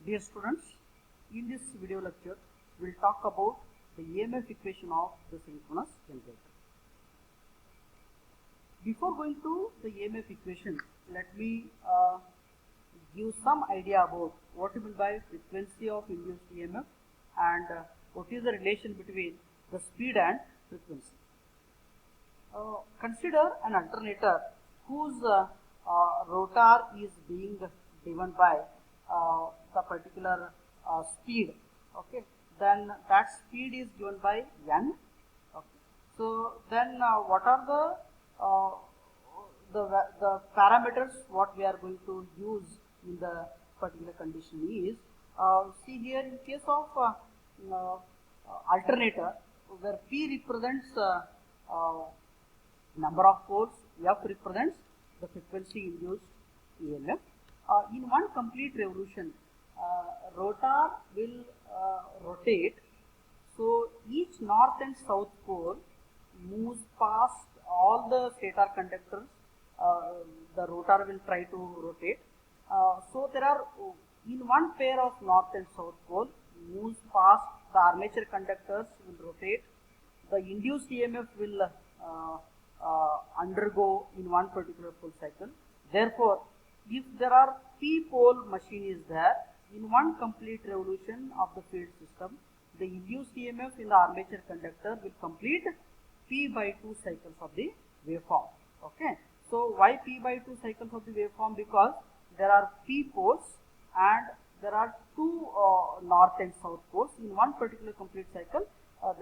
Dear students, in this video lecture, we will talk about the EMF equation of the synchronous generator. Before going to the EMF equation, let me give some idea about what is meant by frequency of induced EMF and what is the relation between the speed and frequency. Consider an alternator whose rotor is being driven by the particular speed. Okay, then that speed is given by n. Okay, so then what are the parameters what we are going to use in the particular condition is, see here in case of alternator where P represents number of poles, F represents the frequency induced EMF. In one complete revolution, rotor will rotate, so each north and south pole moves past all the stator conductors. The rotor will try to rotate. So there are in one pair of north and south pole moves past the armature conductors will rotate. The induced EMF will undergo in one particular full cycle. Therefore, if there are P pole machine is there, in one complete revolution of the field system, the induced EMF in the armature conductor will complete P by 2 cycles of the waveform. Okay. So why P by 2 cycles of the waveform? Because there are P poles and there are two north and south poles. In one particular complete cycle, as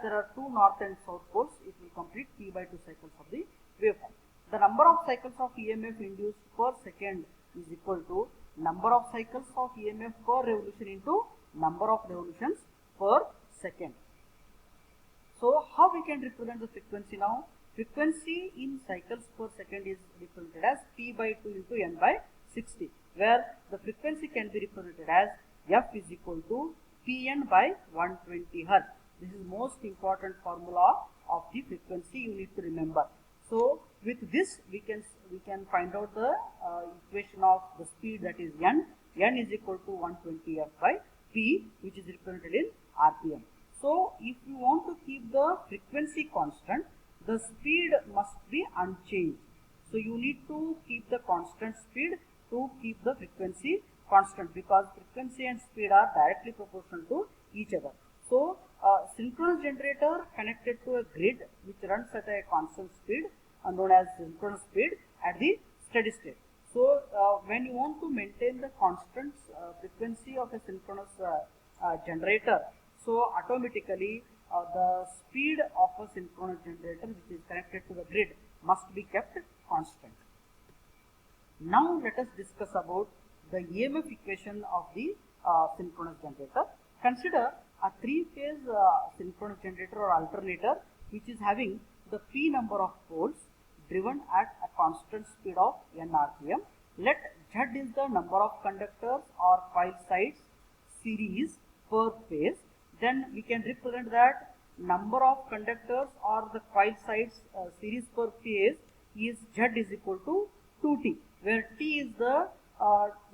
there are two north and south poles, it will complete P by 2 cycles of the waveform. The number of cycles of EMF induced per second is equal to number of cycles of EMF per revolution into number of revolutions per second. So how we can represent the frequency now? Frequency in cycles per second is represented as P by 2 into N by 60, where the frequency can be represented as F is equal to Pn by 120 Hz. This is most important formula of the frequency you need to remember. So with this we can find out the equation of the speed, that is N. N is equal to 120 F by P, which is represented in RPM. So if you want to keep the frequency constant, the speed must be unchanged. So you need to keep the constant speed to keep the frequency constant, because frequency and speed are directly proportional to each other. So synchronous generator connected to a grid which runs at a constant speed known as synchronous speed at the steady state. So when you want to maintain the constant frequency of a synchronous generator, so automatically the speed of a synchronous generator which is connected to the grid must be kept constant. Now let us discuss about the EMF equation of the synchronous generator. Consider a three-phase synchronous generator or alternator which is having the P number of poles driven at a constant speed of n RPM. Let Z is the number of conductors or coil sides series per phase. Then we can represent that number of conductors or the coil sides series per phase is Z is equal to 2T, where T is the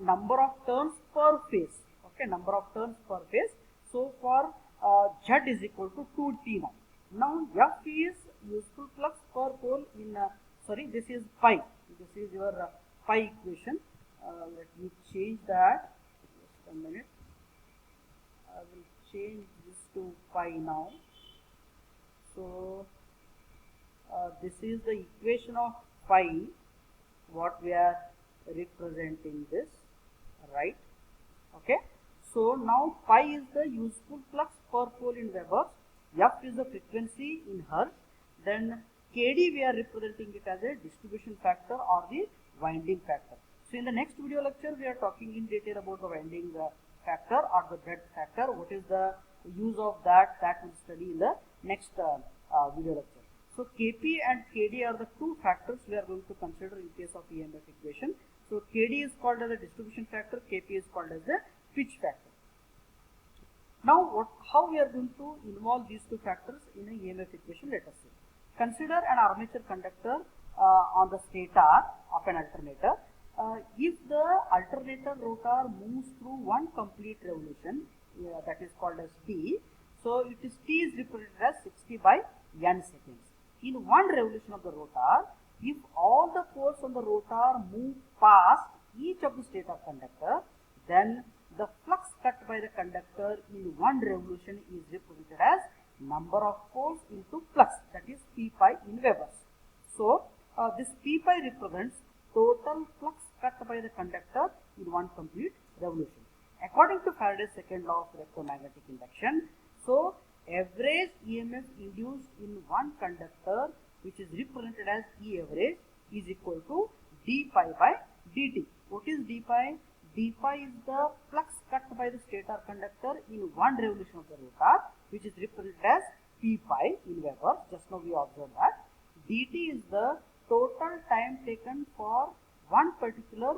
number of turns per phase. Okay, number of turns per phase. So for Z is equal to 2T now. Now F is useful flux per pole in this is pi. This is your pi equation. Let me change that. Just a minute. I will change this to pi now. So this is the equation of pi, what we are representing this, right? Okay. So now pi is the useful flux per pole in Weber, F is the frequency in Hertz, then Kd we are representing it as a distribution factor or the winding factor. So in the next video lecture we are talking in detail about the winding factor or the breadth factor. What is the use of that we'll study in the next video lecture. So Kp and Kd are the two factors we are going to consider in case of EMF equation. So Kd is called as a distribution factor, Kp is called as a pitch factor. Now how we are going to involve these two factors in a EMF equation, let us see. Consider an armature conductor on the stator of an alternator. if the alternator rotor moves through one complete revolution, that is called as T, so T is represented as 60 by n seconds. In one revolution of the rotor, if all the poles on the rotor move past each of the stator conductor, then the flux cut by the conductor in one revolution is represented as number of poles into flux, that is P pi in Webers. So this P pi represents total flux cut by the conductor in one complete revolution. According to Faraday's second law of electromagnetic induction, so average EMF induced in one conductor, which is represented as E average, is equal to d pi by dt. What is d pi? D pi is the flux cut by the stator conductor in one revolution of the rotor, which is represented as P pi in Weber. Just now we observed that. Dt is the total time taken for one particular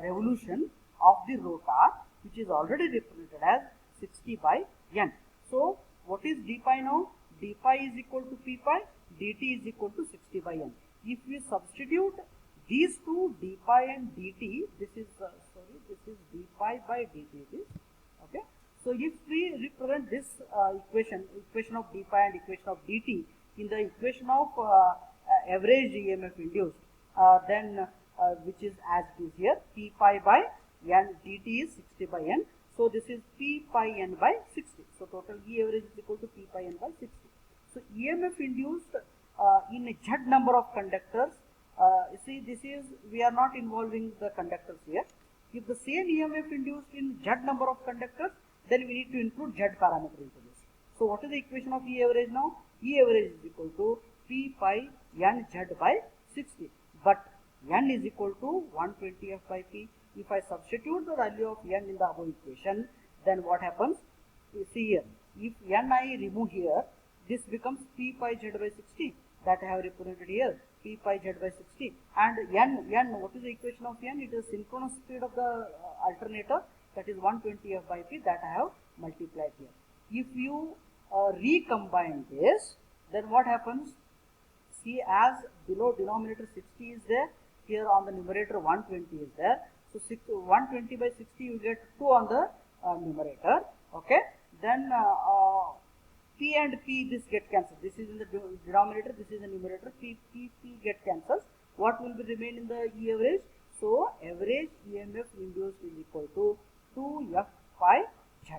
revolution of the rotor, which is already represented as 60 by n. So what is d pi now? D pi is equal to P pi, dt is equal to 60 by n. If we substitute these two, d pi and dt, this is d pi by dt. Okay. So if we represent this equation of d pi and equation of dt in the equation of average EMF induced, then which is as it is here, P pi by n, dt is 60 by n. So this is P pi n by 60. So total E average is equal to P pi n by 60. So EMF induced in a Z number of conductors. You see, this is, we are not involving the conductors here. If the same EMF induced in Z number of conductors, then we need to include Z parameter into this. So what is the equation of E average now? E average is equal to P pi n Z by 60. But n is equal to 120 F by P. If I substitute the value of n in the above equation, then what happens? You see here, if n I remove here, this becomes P pi Z by 60, that I have represented here, P pi Z by 60. And n, what is the equation of n? It is synchronous speed of the alternator, that is 120 F by P, that I have multiplied here. If you recombine this, then what happens? See, as below denominator 60 is there, here on the numerator 120 is there. So 120 by 60 you get 2 on the numerator. Okay. Then P and P this get cancelled. This is in the denominator, this is the numerator. P get cancelled. What will be remain in the E average? So average EMF induced is equal to 2 F pi Z.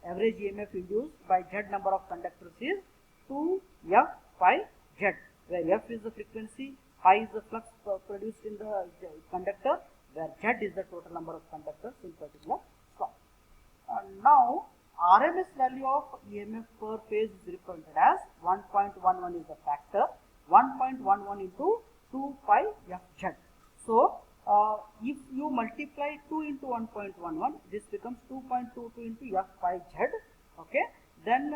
Average EMF induced by Z number of conductors is 2 F pi Z, where F is the frequency, pi is the flux produced in the conductor, where Z is the total number of conductors in particular slot. Now RMS value of EMF per phase is represented as 1.11 is the factor, 1.11 into 2 pi Fz. So if you multiply 2 into 1.11, this becomes 2.22 into F pi Z. Okay. Then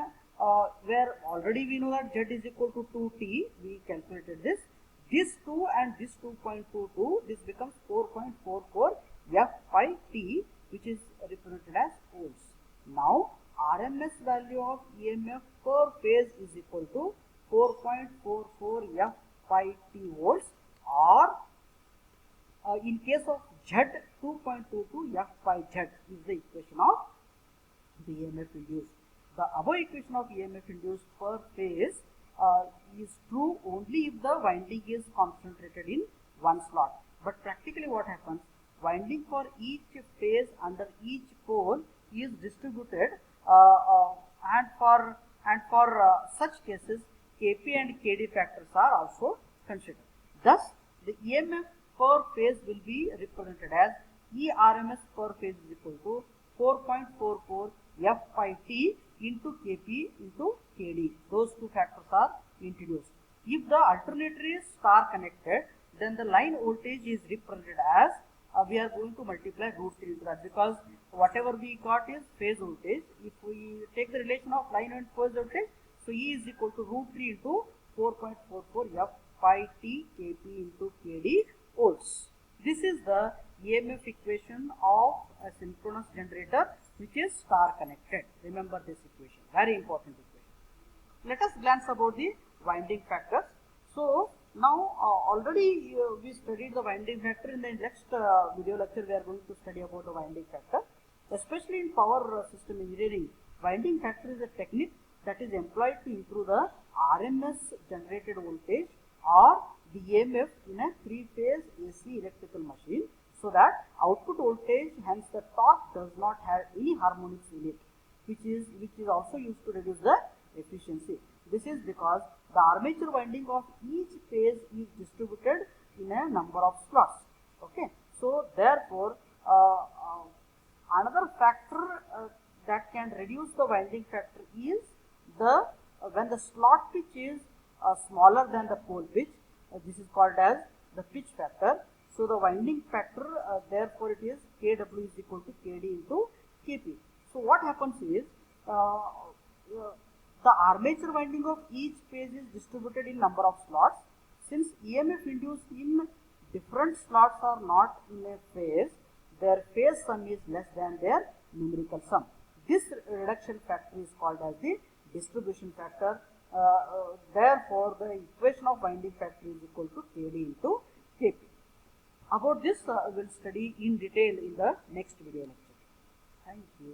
where already we know that Z is equal to 2t, we calculated this. This 2 and this 2.22, this becomes 4.44 F pi t, which is represented as volts. Now RMS value of EMF per phase is equal to 4.44 F pi t volts, or in case of Z, 2.22 F pi Z is the equation of the EMF induced. The above equation of EMF induced per phase is true only if the winding is concentrated in one slot. But practically what happens, winding for each phase under each pole is distributed, and for such cases Kp and Kd factors are also considered. Thus the EMF per phase will be represented as E RMS per phase is equal to 4.44 F pi t into Kp into Kd. Those two factors are introduced. If the alternator is star connected, then the line voltage is represented as, we are going to multiply root 3 into that, because whatever we got is phase voltage. If we take the relation of line and phase voltage, so E is equal to root 3 into 4.44 F pi t Kp into Kd volts. This is the EMF equation of a synchronous generator which is star connected. Remember this equation, very important equation. Let us glance about the winding factors. So Now already we studied the winding factor. In the next video lecture we are going to study about the winding factor. Especially in power system engineering, winding factor is a technique that is employed to improve the RMS generated voltage or the EMF in a 3-phase AC electrical machine, so that output voltage, hence the torque, does not have any harmonics in it, which is also used to reduce the efficiency. This is because the armature winding of each phase is distributed in a number of slots. Okay, so therefore another factor that can reduce the winding factor is the when the slot pitch is smaller than the pole pitch. This is called as the pitch factor. So the winding factor, therefore it is Kw is equal to Kd into Kp. So what happens is the armature winding of each phase is distributed in number of slots. Since EMF induced in different slots are not in a phase, their phase sum is less than their numerical sum. This reduction factor is called as the distribution factor. Therefore, the equation of winding factor is equal to Kd into Kp. About this, we will study in detail in the next video lecture. Thank you.